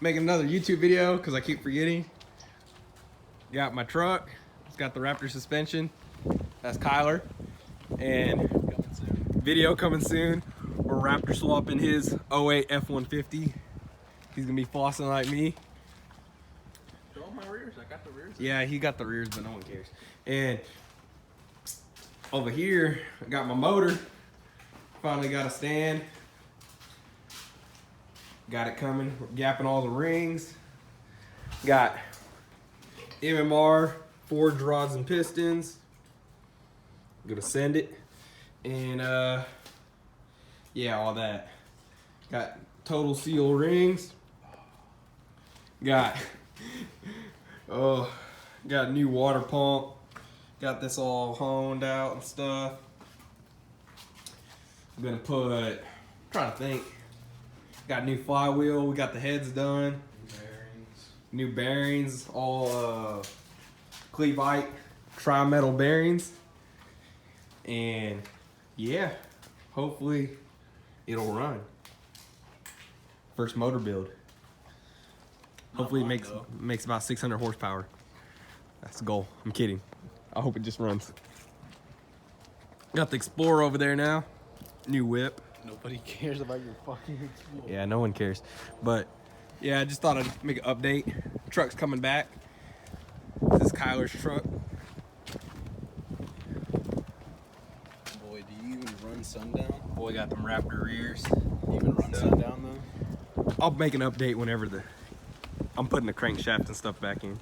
Making another YouTube video because I keep forgetting. Got my truck. It's got the Raptor suspension. That's Kyler. And video coming soon. We're Raptor swapping his 08 F150. He's gonna be flossing like me. Show him my rears. I got the rears. Yeah, he got the rears, but no one cares. And over here, I got my motor. Finally got a stand. Got it coming. We're gapping all the rings. Got MMR, forged rods and pistons. Gonna send it. And yeah, all that. Got total seal rings. Got got a new water pump. Got this all honed out and stuff. I'm gonna put, trying to think. Got new flywheel. We got the heads done. New bearings. All Cleveite tri-metal bearings. And yeah, hopefully it'll run. First motor build. Hopefully it makes about 600 horsepower. That's the goal. I'm kidding. I hope it just runs. Got the Explorer over there now. New whip. Nobody cares about your fucking Explorer. Yeah, no one cares. But yeah, I just thought I'd make an update. Truck's coming back. This is Kyler's truck. Boy, do you even run sundown? Boy, got them Raptor rears. You even run sundown though? I'll make an update whenever I'm putting the crankshaft and stuff back in.